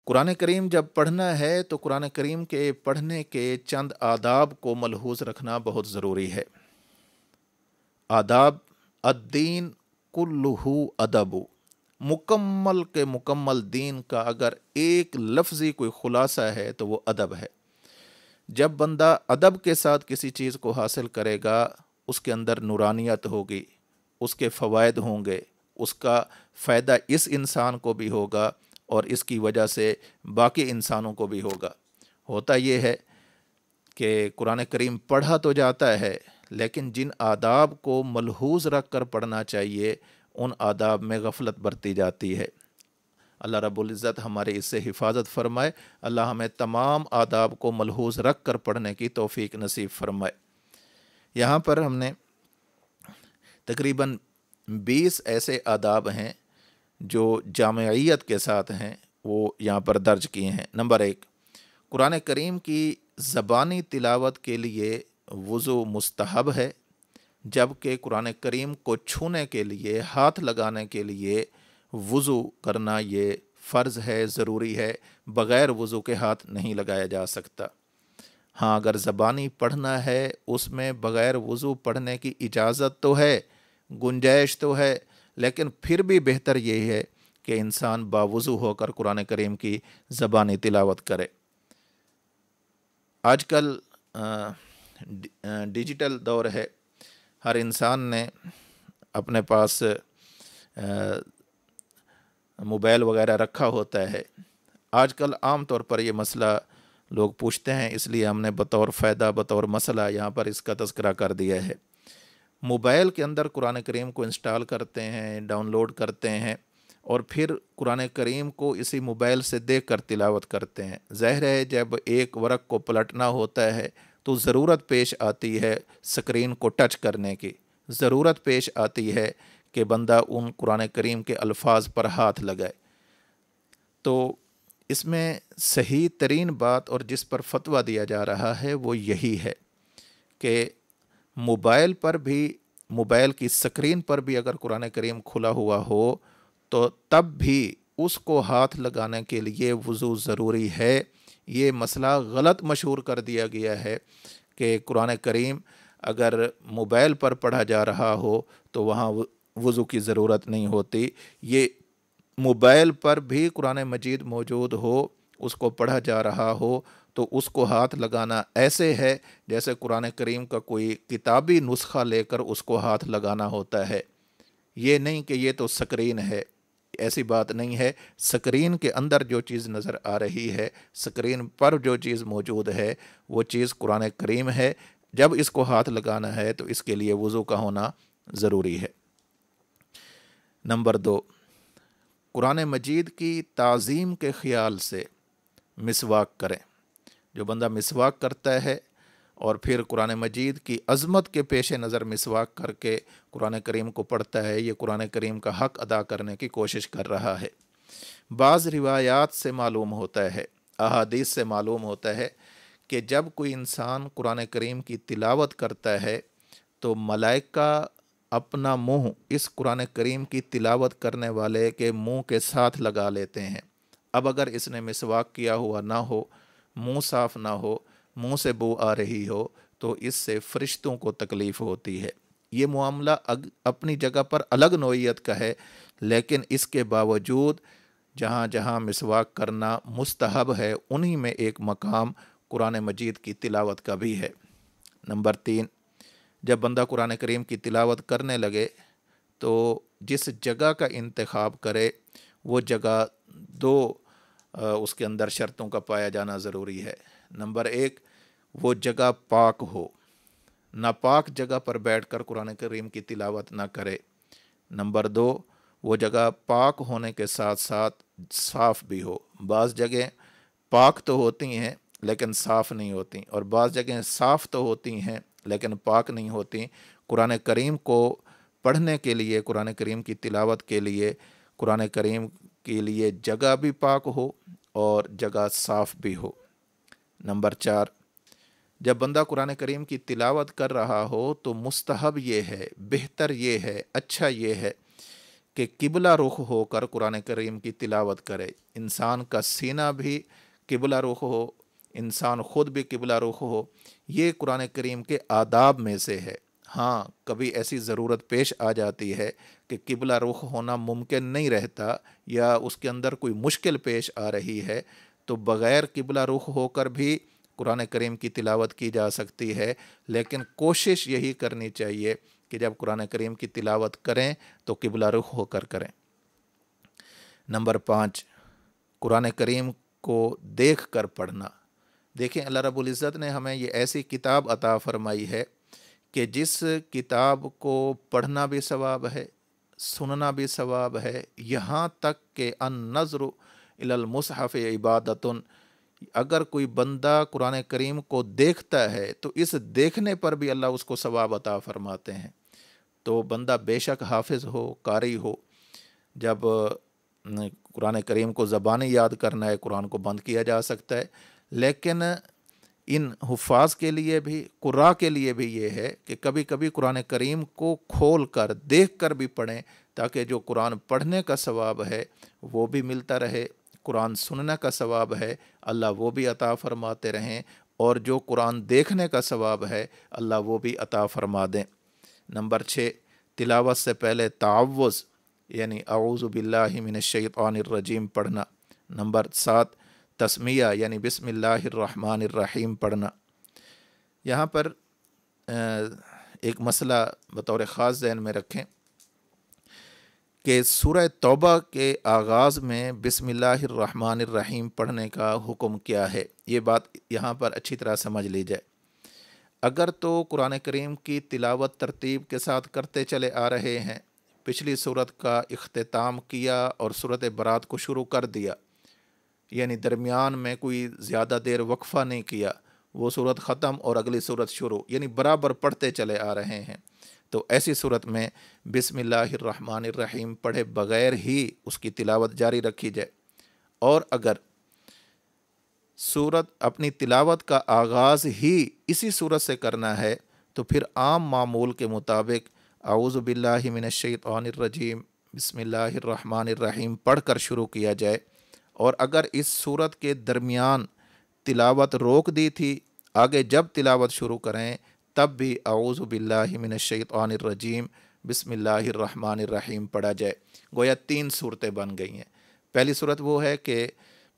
قرآن کریم جب پڑھنا ہے تو قرآن کریم کے پڑھنے کے چند آداب کو ملحوظ رکھنا بہت ضروری ہے۔ آداب: الدین کلہ ادب، مکمل کے مکمل دین کا اگر ایک لفظی کوئی خلاصہ ہے تو وہ ادب ہے۔ جب بندہ ادب کے ساتھ کسی چیز کو حاصل کرے گا، اس کے اندر نورانیت ہوگی، اس کے فوائد ہوں گے، اس کا فائدہ اس انسان کو بھی ہوگا اور اس کی وجہ سے باقی انسانوں کو بھی ہوگا۔ ہوتا یہ ہے کہ قرآن کریم پڑھا تو جاتا ہے، لیکن جن آداب کو ملحوظ رکھ کر پڑھنا چاہیے ان آداب میں غفلت برتی جاتی ہے۔ اللہ رب العزت ہمارے اس سے حفاظت فرمائے۔ اللہ ہمیں تمام آداب کو ملحوظ رکھ کر پڑھنے کی توفیق نصیب فرمائے۔ یہاں پر ہم نے تقریباً 20 ایسے آداب ہیں جو جامعیت کے ساتھ ہیں، وہ یہاں پر درج کیے ہیں۔ نمبر 1، قرآن کریم کی زبانی تلاوت کے لیے وضو مستحب ہے، جبکہ قرآن کریم کو چھونے کے لیے، ہاتھ لگانے کے لیے وضو کرنا یہ فرض ہے، ضروری ہے۔ بغیر وضو کے ہاتھ نہیں لگایا جا سکتا۔ ہاں، اگر زبانی پڑھنا ہے اس میں بغیر وضو پڑھنے کی اجازت تو ہے، گنجائش تو ہے، لیکن پھر بھی بہتر یہ ہے کہ انسان باوضو ہو کر قرآن کریم کی زبانی تلاوت کرے۔ آج کل ڈیجیٹل دور ہے، ہر انسان نے اپنے پاس موبائل وغیرہ رکھا ہوتا ہے۔ آج کل عام طور پر یہ مسئلہ لوگ پوچھتے ہیں، اس لیے ہم نے بطور فائدہ، بطور مسئلہ یہاں پر اس کا تذکرہ کر دیا ہے۔ موبائل کے اندر قرآن کریم کو انسٹال کرتے ہیں، ڈاؤن لوڈ کرتے ہیں، اور پھر قرآن کریم کو اسی موبائل سے دیکھ کر تلاوت کرتے ہیں۔ ظاہر ہے جب ایک ورق کو پلٹنا ہوتا ہے تو ضرورت پیش آتی ہے سکرین کو ٹچ کرنے کی، ضرورت پیش آتی ہے کہ بندہ ان قرآن کریم کے الفاظ پر ہاتھ لگائے۔ تو اس میں صحیح ترین بات اور جس پر فتویٰ دیا جا رہا ہے وہ یہی ہے کہ موبائل پر بھی، موبائل کی سکرین پر بھی اگر قرآن کریم کھلا ہوا ہو تو تب بھی اس کو ہاتھ لگانے کے لیے وضو ضروری ہے۔ یہ مسئلہ غلط مشہور کر دیا گیا ہے کہ قرآن کریم اگر موبائل پر پڑھا جا رہا ہو تو وہاں وضو کی ضرورت نہیں ہوتی۔ یہ موبائل پر بھی قرآن مجید موجود ہو، اس کو پڑھا جا رہا ہو تو اس کو ہاتھ لگانا ایسے ہے جیسے قرآن کریم کا کوئی کتابی نسخہ لے کر اس کو ہاتھ لگانا ہوتا ہے۔ یہ نہیں کہ یہ تو سکرین ہے، ایسی بات نہیں ہے۔ سکرین کے اندر جو چیز نظر آ رہی ہے، سکرین پر جو چیز موجود ہے وہ چیز قرآن کریم ہے۔ جب اس کو ہاتھ لگانا ہے تو اس کے لیے وضو کا ہونا ضروری ہے۔ نمبر 2، قرآن مجید کی تعظیم کے خیال سے مسواک کریں۔ جو بندہ مسواک کرتا ہے اور پھر قرآن مجید کی عظمت کے پیش نظر مسواک کر کے قرآن کریم کو پڑھتا ہے، یہ قرآن کریم کا حق ادا کرنے کی کوشش کر رہا ہے۔ بعض روایات سے معلوم ہوتا ہے، احادیث سے معلوم ہوتا ہے کہ جب کوئی انسان قرآن کریم کی تلاوت کرتا ہے تو ملائکہ اپنا منہ اس قرآن کریم کی تلاوت کرنے والے کے منہ کے ساتھ لگا لیتے ہیں۔ اب اگر اس نے مسواک کیا ہوا نہ ہو، منہ صاف نہ ہو، منہ سے بو آ رہی ہو تو اس سے فرشتوں کو تکلیف ہوتی ہے۔ یہ معاملہ اپنی جگہ پر الگ نوعیت کا ہے، لیکن اس کے باوجود جہاں جہاں مسواک کرنا مستحب ہے انہی میں ایک مقام قرآن مجید کی تلاوت کا بھی ہے۔ نمبر 3، جب بندہ قرآن کریم کی تلاوت کرنے لگے تو جس جگہ کا انتخاب کرے وہ جگہ دو اس کے اندر شرطوں کا پایا جانا ضروری ہے۔ نمبر 1، وہ جگہ پاک ہو، ناپاک جگہ پر بیٹھ کر قرآن کریم کی تلاوت نہ کرے۔ نمبر 2، وہ جگہ پاک ہونے کے ساتھ ساتھ صاف بھی ہو۔ بعض جگہیں پاک تو ہوتی ہیں لیکن صاف نہیں ہوتی، اور بعض جگہیں صاف تو ہوتی ہیں لیکن پاک نہیں ہوتی۔ قرآن کریم کو پڑھنے کے لیے، قرآن کریم کی تلاوت کے لیے، قرآن کریم کے لیے جگہ بھی پاک ہو اور جگہ صاف بھی ہو۔ نمبر 4، جب بندہ قرآن کریم کی تلاوت کر رہا ہو تو مستحب یہ ہے، بہتر یہ ہے، اچھا یہ ہے کہ قبلہ رخ ہو کر قرآن کریم کی تلاوت کرے، انسان کا سینہ بھی قبلہ رخ ہو، انسان خود بھی قبلہ رخ ہو، یہ قرآن کریم کے آداب میں سے ہے۔ ہاں کبھی ایسی ضرورت پیش آ جاتی ہے کہ قبلہ رخ ہونا ممکن نہیں رہتا یا اس کے اندر کوئی مشکل پیش آ رہی ہے، تو بغیر قبلہ رخ ہو کر بھی قرآن کریم کی تلاوت کی جا سکتی ہے، لیکن کوشش یہی کرنی چاہیے کہ جب قرآن کریم کی تلاوت کریں تو قبلہ رخ ہو کر کریں۔ نمبر 5، قرآن کریم کو دیکھ کر پڑھنا۔ دیکھیں اللہ رب العزت نے ہمیں یہ ایسی کتاب عطا فرمائی ہے کہ جس کتاب کو پڑھنا بھی ثواب ہے، سننا بھی ثواب ہے، یہاں تک کہ النظر الی المصحف عبادۃ، اگر کوئی بندہ قرآن کریم کو دیکھتا ہے تو اس دیکھنے پر بھی اللہ اس کو ثواب عطا فرماتے ہیں۔ تو بندہ بے شک حافظ ہو، قاری ہو، جب قرآن کریم کو زبانی یاد کرنا ہے قرآن کو بند کیا جا سکتا ہے، لیکن ان حفاظ کے لیے بھی، قراء کے لیے بھی یہ ہے کہ کبھی کبھی قرآن کریم کو کھول کر دیکھ کر بھی پڑھیں، تاکہ جو قرآن پڑھنے کا ثواب ہے وہ بھی ملتا رہے، قرآن سننے کا ثواب ہے اللہ وہ بھی عطا فرماتے رہیں، اور جو قرآن دیکھنے کا ثواب ہے اللہ وہ بھی عطا فرما دیں۔ نمبر 6، تلاوت سے پہلے تعوذ یعنی اعوذ باللہ من الشیطان الرجیم پڑھنا۔ نمبر 7، تسمیہ یعنی بسم اللہ الرحمن الرحیم پڑھنا۔ یہاں پر ایک مسئلہ بطور خاص ذہن میں رکھیں کہ سورہ توبہ کے آغاز میں بسم اللہ الرحمن الرحیم پڑھنے کا حکم کیا ہے، یہ بات یہاں پر اچھی طرح سمجھ لی جائے۔ اگر تو قرآن کریم کی تلاوت ترتیب کے ساتھ کرتے چلے آ رہے ہیں، پچھلی صورت کا اختتام کیا اور صورت برات کو شروع کر دیا، یعنی درمیان میں کوئی زیادہ دیر وقفہ نہیں کیا، وہ صورت ختم اور اگلی صورت شروع، یعنی برابر پڑھتے چلے آ رہے ہیں، تو ایسی صورت میں بسم اللہ الرحمن الرحیم پڑھے بغیر ہی اس کی تلاوت جاری رکھی جائے۔ اور اگر صورت اپنی تلاوت کا آغاز ہی اسی صورت سے کرنا ہے تو پھر عام معمول کے مطابق اعوذ باللہ من الشیطان الرجیم بسم اللہ الرحمن الرحیم پڑھ کر شروع کیا جائے، اور اگر اس صورت کے درمیان تلاوت روک دی تھی، آگے جب تلاوت شروع کریں تب بھی اعوذ باللہ من الشیطان الرجیم بسم اللہ الرحمن الرحیم پڑھا جائے۔ گویا 3 صورتیں بن گئی ہیں۔ پہلی صورت وہ ہے کہ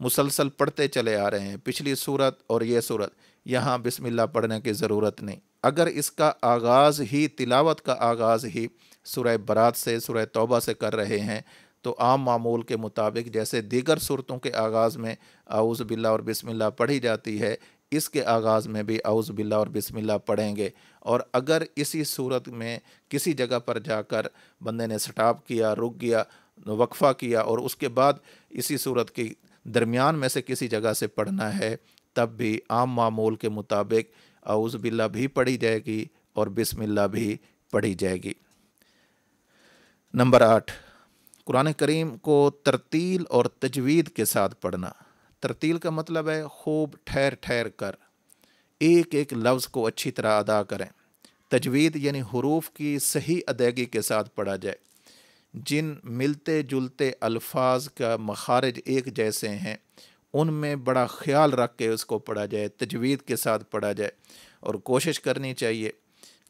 مسلسل پڑھتے چلے آ رہے ہیں، پچھلی صورت اور یہ صورت، یہاں بسم اللہ پڑھنے کی ضرورت نہیں۔ اگر اس کا آغاز ہی، تلاوت کا آغاز ہی سورہ برات سے، سورہ توبہ سے کر رہے ہیں، تو عام معمول کے مطابق جیسے دیگر صورتوں کے آغاز میں اعوذ باللہ اور بسم اللہ پڑھی جاتی ہے، اس کے آغاز میں بھی اعوذ باللہ اور بسم اللہ پڑھیں گے۔ اور اگر اسی صورت میں کسی جگہ پر جا کر بندے نے سٹاپ کیا، رک گیا، وقفہ کیا، اور اس کے بعد اسی صورت کی درمیان میں سے کسی جگہ سے پڑھنا ہے، تب بھی عام معمول کے مطابق اعوذ باللہ بھی پڑھی جائے گی اور بسم اللہ بھی پڑھی جائے گی۔ نمبر 8، قرآن کریم کو ترتیل اور تجوید کے ساتھ پڑھنا۔ ترتیل کا مطلب ہے خوب ٹھہر ٹھہر کر ایک ایک لفظ کو اچھی طرح ادا کریں۔ تجوید یعنی حروف کی صحیح ادائیگی کے ساتھ پڑھا جائے، جن ملتے جلتے الفاظ کا مخارج ایک جیسے ہیں ان میں بڑا خیال رکھ کے اس کو پڑھا جائے، تجوید کے ساتھ پڑھا جائے۔ اور کوشش کرنی چاہیے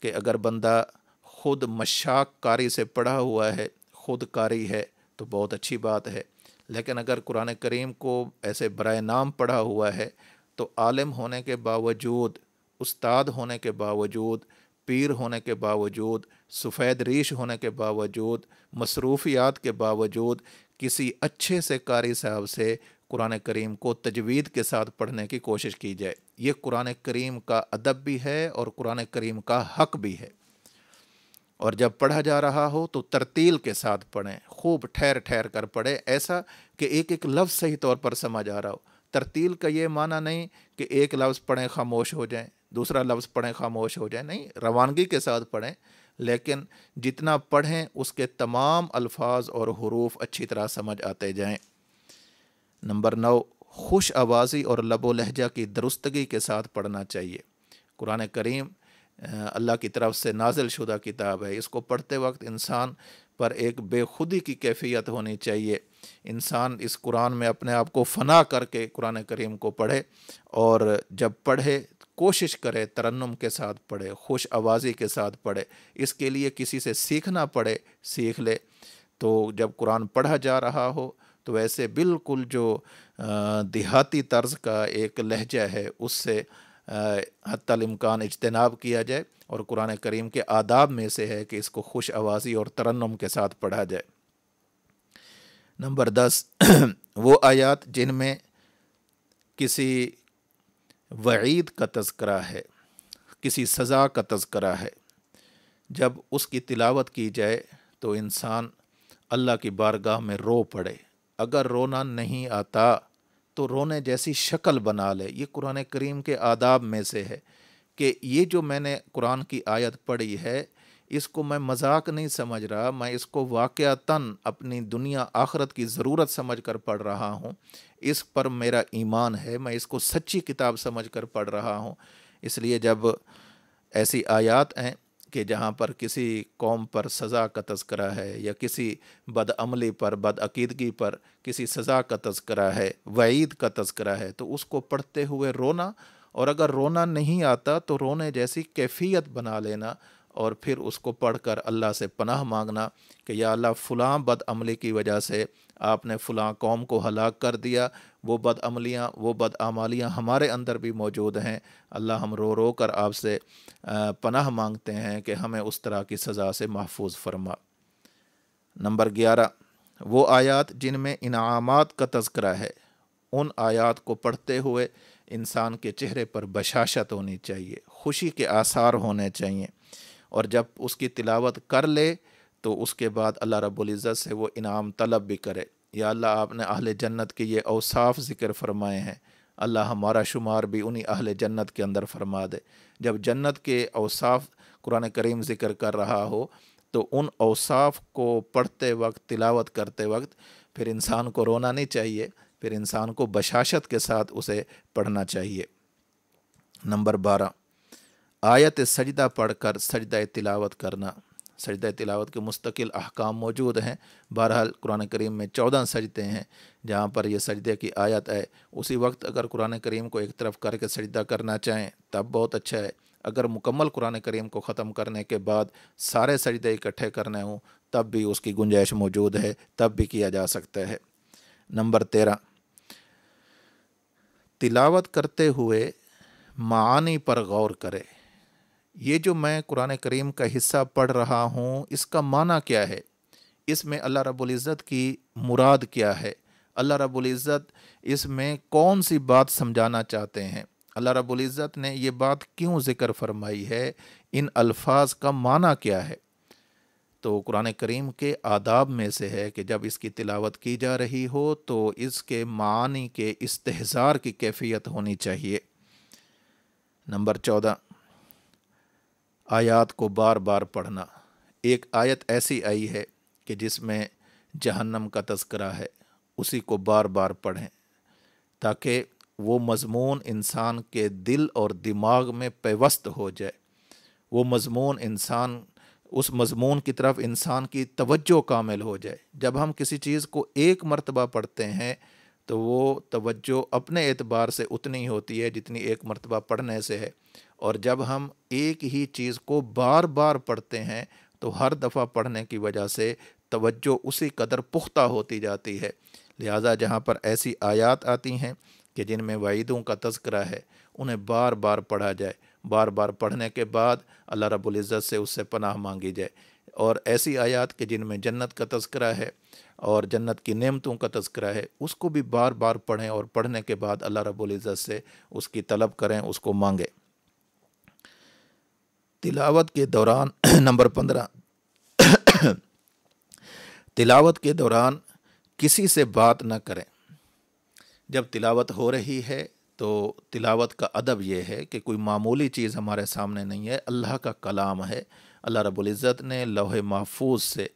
کہ اگر بندہ خود مشاق قاری سے پڑھا ہوا ہے، خود قاری ہے، تو بہت اچھی بات ہے، لیکن اگر قرآن کریم کو ایسے برائے نام پڑھا ہوا ہے تو عالم ہونے کے باوجود، استاد ہونے کے باوجود، پیر ہونے کے باوجود، سفید ریش ہونے کے باوجود، مصروفیات کے باوجود کسی اچھے سے قاری صاحب سے قرآن کریم کو تجوید کے ساتھ پڑھنے کی کوشش کی جائے۔ یہ قرآن کریم کا ادب بھی ہے اور قرآن کریم کا حق بھی ہے۔ اور جب پڑھا جا رہا ہو تو ترتیل کے ساتھ پڑھیں، خوب ٹھہر ٹھہر کر پڑھیں، ایسا کہ ایک ایک لفظ صحیح طور پر سمجھ آ رہا ہو۔ ترتیل کا یہ معنی نہیں کہ ایک لفظ پڑھیں خاموش ہو جائیں، دوسرا لفظ پڑھیں خاموش ہو جائیں، نہیں، روانگی کے ساتھ پڑھیں، لیکن جتنا پڑھیں اس کے تمام الفاظ اور حروف اچھی طرح سمجھ آتے جائیں۔ نمبر 9، خوش آوازی اور لب و لہجہ کی درستگی کے ساتھ پڑھنا چاہیے۔ قرآن کریم اللہ کی طرف سے نازل شدہ کتاب ہے، اس کو پڑھتے وقت انسان پر ایک بے خودی کی کیفیت ہونی چاہیے۔ انسان اس قرآن میں اپنے آپ کو فنا کر کے قرآن کریم کو پڑھے، اور جب پڑھے کوشش کرے ترنم کے ساتھ پڑھے، خوش آوازی کے ساتھ پڑھے۔ اس کے لیے کسی سے سیکھنا پڑے، سیکھ لے۔ تو جب قرآن پڑھا جا رہا ہو تو ویسے بالکل جو دیہاتی طرز کا ایک لہجہ ہے اس سے حتی الامکان اجتناب کیا جائے، اور قرآن کریم کے آداب میں سے ہے کہ اس کو خوش آوازی اور ترنم کے ساتھ پڑھا جائے۔ نمبر 10، وہ آیات جن میں کسی وعید کا تذکرہ ہے، کسی سزا کا تذکرہ ہے، جب اس کی تلاوت کی جائے تو انسان اللہ کی بارگاہ میں رو پڑے۔ اگر رونا نہیں آتا تو رونے جیسی شکل بنا لے۔ یہ قرآن کریم کے آداب میں سے ہے کہ یہ جو میں نے قرآن کی آیت پڑھی ہے، اس کو میں مذاق نہیں سمجھ رہا، میں اس کو واقعتاً اپنی دنیا آخرت کی ضرورت سمجھ کر پڑھ رہا ہوں، اس پر میرا ایمان ہے، میں اس کو سچی کتاب سمجھ کر پڑھ رہا ہوں۔ اس لیے جب ایسی آیات ہیں کہ جہاں پر کسی قوم پر سزا کا تذکرہ ہے، یا کسی بدعملی پر، بدعقیدگی پر کسی سزا کا تذکرہ ہے، وعید کا تذکرہ ہے، تو اس کو پڑھتے ہوئے رونا، اور اگر رونا نہیں آتا تو رونے جیسی کیفیت بنا لینا، اور پھر اس کو پڑھ کر اللہ سے پناہ مانگنا کہ یا اللہ فلاں بدعملی کی وجہ سے آپ نے فلاں قوم کو ہلاک کر دیا، وہ بدعملیاں، وہ بدعمالیاں ہمارے اندر بھی موجود ہیں، اللہ ہم رو رو کر آپ سے پناہ مانگتے ہیں کہ ہمیں اس طرح کی سزا سے محفوظ فرما۔ نمبر 11، وہ آیات جن میں انعامات کا تذکرہ ہے، ان آیات کو پڑھتے ہوئے انسان کے چہرے پر بشاشت ہونی چاہیے، خوشی کے آثار ہونے چاہیے، اور جب اس کی تلاوت کر لے تو اس کے بعد اللہ رب العزت سے وہ انعام طلب بھی کرے۔ یا اللہ آپ نے اہل جنت کے یہ اوصاف ذکر فرمائے ہیں، اللہ ہمارا شمار بھی انہی اہل جنت کے اندر فرما دے۔ جب جنت کے اوصاف قرآن کریم ذکر کر رہا ہو تو ان اوصاف کو پڑھتے وقت، تلاوت کرتے وقت پھر انسان کو رونا نہیں چاہیے، پھر انسان کو بشاشت کے ساتھ اسے پڑھنا چاہیے۔ نمبر 12، آیت سجدہ پڑھ کر سجدہ تلاوت کرنا۔ سجدہ تلاوت کے مستقل احکام موجود ہیں۔ بہرحال قرآن کریم میں 14 سجدے ہیں جہاں پر یہ سجدے کی آیت ہے۔ اسی وقت اگر قرآن کریم کو ایک طرف کر کے سجدہ کرنا چاہیں تب بہت اچھا ہے، اگر مکمل قرآن کریم کو ختم کرنے کے بعد سارے سجدے اکٹھے کرنے ہوں تب بھی اس کی گنجائش موجود ہے، تب بھی کیا جا سکتا ہے۔ نمبر 13، تلاوت کرتے ہوئے معانی پر غور کرے۔ یہ جو میں قرآن کریم کا حصہ پڑھ رہا ہوں اس کا معنی کیا ہے، اس میں اللہ رب العزت کی مراد کیا ہے، اللہ رب العزت اس میں کون سی بات سمجھانا چاہتے ہیں، اللہ رب العزت نے یہ بات کیوں ذکر فرمائی ہے، ان الفاظ کا معنی کیا ہے۔ تو قرآن کریم کے آداب میں سے ہے کہ جب اس کی تلاوت کی جا رہی ہو تو اس کے معانی کے استحضار کی کیفیت ہونی چاہیے۔ نمبر 14، آیات کو بار بار پڑھنا۔ ایک آیت ایسی آئی ہے کہ جس میں جہنم کا تذکرہ ہے، اسی کو بار بار پڑھیں تاکہ وہ مضمون انسان کے دل اور دماغ میں پیوست ہو جائے، وہ مضمون اس مضمون کی طرف انسان کی توجہ کامل ہو جائے۔ جب ہم کسی چیز کو ایک مرتبہ پڑھتے ہیں تو وہ توجہ اپنے اعتبار سے اتنی ہوتی ہے جتنی ایک مرتبہ پڑھنے سے ہے، اور جب ہم ایک ہی چیز کو بار بار پڑھتے ہیں تو ہر دفعہ پڑھنے کی وجہ سے توجہ اسی قدر پختہ ہوتی جاتی ہے۔ لہٰذا جہاں پر ایسی آیات آتی ہیں کہ جن میں وعیدوں کا تذکرہ ہے انہیں بار بار پڑھا جائے، بار بار پڑھنے کے بعد اللہ رب العزت سے اس سے پناہ مانگی جائے۔ اور ایسی آیات کہ جن میں جنت کا تذکرہ ہے اور جنت کی نعمتوں کا تذکرہ ہے اس کو بھی بار بار پڑھیں، اور پڑھنے کے بعد اللہ رب العزت سے اس کی طلب کریں، اس کو مانگیں۔ تلاوت کے دوران نمبر 15، تلاوت کے دوران کسی سے بات نہ کریں۔ جب تلاوت ہو رہی ہے تو تلاوت کا ادب یہ ہے کہ کوئی معمولی چیز ہمارے سامنے نہیں ہے، اللہ کا کلام ہے۔ اللہ رب العزت نے لوح محفوظ سے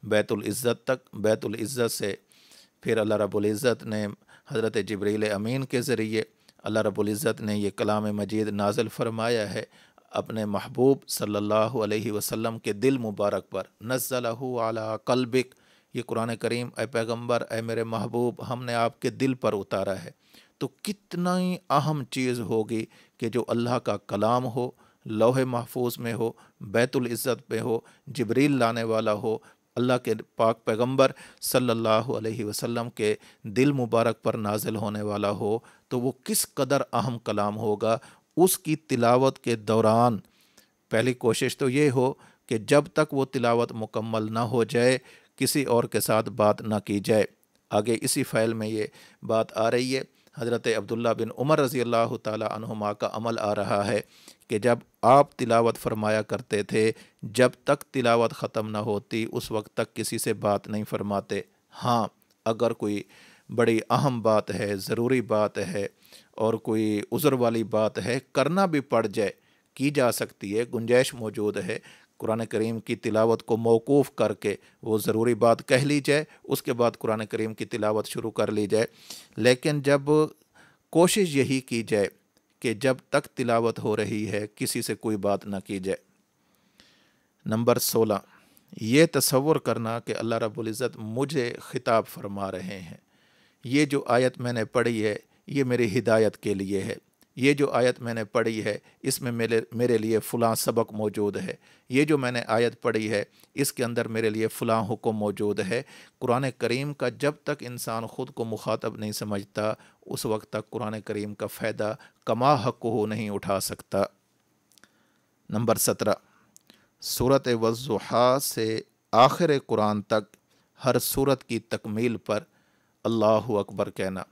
بیت العزت تک، بیت العزت سے پھر اللہ رب العزت نے حضرت جبریل امین کے ذریعے اللہ رب العزت نے یہ کلام مجید نازل فرمایا ہے۔ اپنے محبوب صلی اللہ علیہ وسلم کے دل مبارک پر، نزلہ علی قلبک، یہ قرآن کریم اے پیغمبر، اے میرے محبوب، ہم نے آپ کے دل پر اتارا ہے۔ تو کتنا ہی اہم چیز ہوگی کہ جو اللہ کا کلام ہو، لوح محفوظ میں ہو، بیت العزت میں ہو، جبریل لانے والا ہو، اللہ کے پاک پیغمبر صلی اللہ علیہ وسلم کے دل مبارک پر نازل ہونے والا ہو، تو وہ کس قدر اہم کلام ہوگا۔ اس کی تلاوت کے دوران پہلی کوشش تو یہ ہو کہ جب تک وہ تلاوت مکمل نہ ہو جائے کسی اور کے ساتھ بات نہ کی جائے۔ آگے اسی فعل میں یہ بات آ رہی ہے، حضرت عبداللہ بن عمر رضی اللہ تعالی عنہما کا عمل آ رہا ہے کہ جب آپ تلاوت فرمایا کرتے تھے، جب تک تلاوت ختم نہ ہوتی اس وقت تک کسی سے بات نہیں فرماتے۔ ہاں، اگر کوئی بڑی اہم بات ہے، ضروری بات ہے اور کوئی عذر والی بات ہے، کرنا بھی پڑ جائے، کی جا سکتی ہے، گنجائش موجود ہے، قرآن کریم کی تلاوت کو موقوف کر کے وہ ضروری بات کہہ لی جائے، اس کے بعد قرآن کریم کی تلاوت شروع کر لی جائے۔ لیکن جب کوشش یہی کی جائے کہ جب تک تلاوت ہو رہی ہے کسی سے کوئی بات نہ کی جائے۔ نمبر 16، یہ تصور کرنا کہ اللہ رب العزت مجھے خطاب فرما رہے ہیں۔ یہ جو آیت میں نے پڑھی ہے یہ میری ہدایت کے لیے ہے، یہ جو آیت میں نے پڑھی ہے اس میں میرے لیے فلاں سبق موجود ہے، یہ جو میں نے آیت پڑھی ہے اس کے اندر میرے لیے فلاں حکم موجود ہے۔ قرآن کریم کا جب تک انسان خود کو مخاطب نہیں سمجھتا اس وقت تک قرآن کریم کا فائدہ کما حق ہو نہیں اٹھا سکتا۔ نمبر 17، سورۃ والضحیٰ سے آخر قرآن تک ہر سورت کی تکمیل پر اللہ اکبر کہنا۔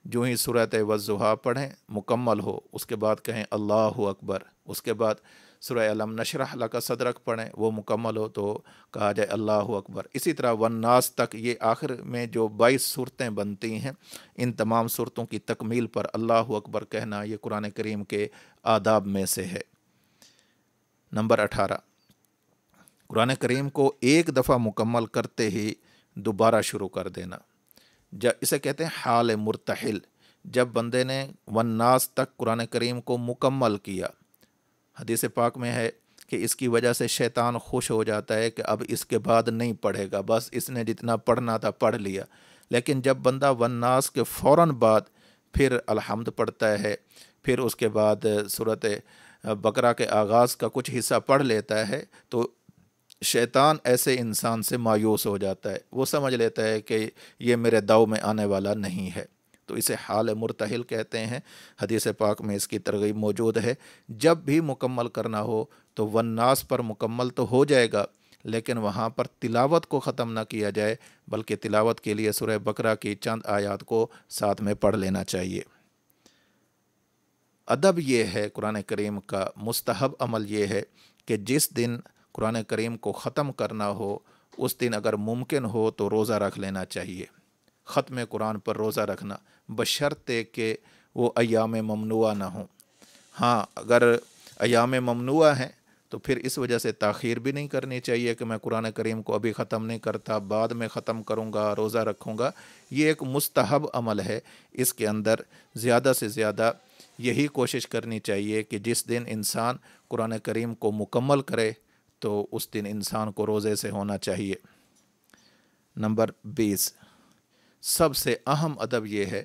جو ہی سورۃ والضحیٰ پڑھیں مکمل ہو اس کے بعد کہیں اللہ اکبر، اس کے بعد سورہ الم نشرح لک صدرک پڑھیں وہ مکمل ہو تو کہا جائے اللہ اکبر۔ اسی طرح والناس تک، یہ آخر میں جو 22 صورتیں بنتی ہیں ان تمام صورتوں کی تکمیل پر اللہ اکبر کہنا یہ قرآن کریم کے آداب میں سے ہے۔ نمبر 18، قرآن کریم کو ایک دفعہ مکمل کرتے ہی دوبارہ شروع کر دینا، اسے کہتے ہیں حال مرتحل۔ جب بندے نے والناس تک قرآن کریم کو مکمل کیا، حدیث پاک میں ہے کہ اس کی وجہ سے شیطان خوش ہو جاتا ہے کہ اب اس کے بعد نہیں پڑھے گا، بس اس نے جتنا پڑھنا تھا پڑھ لیا۔ لیکن جب بندہ والناس کے فوراً بعد پھر الحمد پڑھتا ہے، پھر اس کے بعد سورۃ بقرہ کے آغاز کا کچھ حصہ پڑھ لیتا ہے تو شیطان ایسے انسان سے مایوس ہو جاتا ہے، وہ سمجھ لیتا ہے کہ یہ میرے داؤ میں آنے والا نہیں ہے، تو اسے حال مرتحل کہتے ہیں۔ حدیث پاک میں اس کی ترغیب موجود ہے، جب بھی مکمل کرنا ہو تو والناس پر مکمل تو ہو جائے گا لیکن وہاں پر تلاوت کو ختم نہ کیا جائے، بلکہ تلاوت کے لیے سورہ بقرہ کی چند آیات کو ساتھ میں پڑھ لینا چاہیے۔ ادب یہ ہے قرآن کریم کا، مستحب عمل یہ ہے کہ جس دن قرآن کریم کو ختم کرنا ہو اس دن اگر ممکن ہو تو روزہ رکھ لینا چاہیے، ختم قرآن پر روزہ رکھنا، بشرطے کہ وہ ایام ممنوعہ نہ ہوں۔ ہاں، اگر ایام ممنوعہ ہیں تو پھر اس وجہ سے تاخیر بھی نہیں کرنی چاہیے کہ میں قرآن کریم کو ابھی ختم نہیں کرتا، بعد میں ختم کروں گا، روزہ رکھوں گا۔ یہ ایک مستحب عمل ہے، اس کے اندر زیادہ سے زیادہ یہی کوشش کرنی چاہیے کہ جس دن انسان قرآن کریم کو مکمل کرے تو اس دن انسان کو روزے سے ہونا چاہیے۔ نمبر 20، سب سے اہم ادب یہ ہے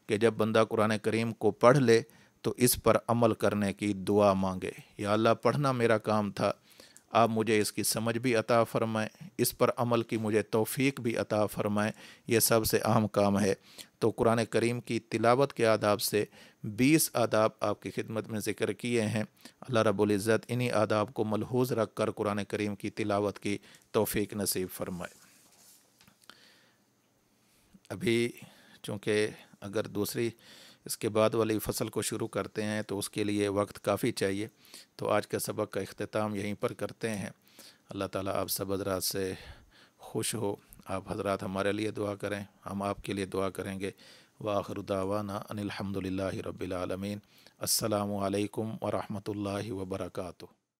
کہ جب بندہ قرآن کریم کو پڑھ لے تو اس پر عمل کرنے کی دعا مانگے، یا اللہ پڑھنا میرا کام تھا، آپ مجھے اس کی سمجھ بھی عطا فرمائیں، اس پر عمل کی مجھے توفیق بھی عطا فرمائیں، یہ سب سے اہم کام ہے۔ تو قرآن کریم کی تلاوت کے آداب سے 20 آداب آپ کی خدمت میں ذکر کیے ہیں۔ اللہ رب العزت انہی آداب کو ملحوظ رکھ کر قرآن کریم کی تلاوت کی توفیق نصیب فرمائے۔ ابھی چونکہ اگر دوسری اس کے بعد والی فصل کو شروع کرتے ہیں تو اس کے لیے وقت کافی چاہیے، تو آج کا سبق کا اختتام یہیں پر کرتے ہیں۔ اللہ تعالیٰ آپ سب حضرات سے خوش ہو، آپ حضرات ہمارے لیے دعا کریں، ہم آپ کے لیے دعا کریں گے۔ وآخر دعوانا ان الحمد للہ رب العالمین۔ السلام علیکم ورحمۃ اللہ وبرکاتہ۔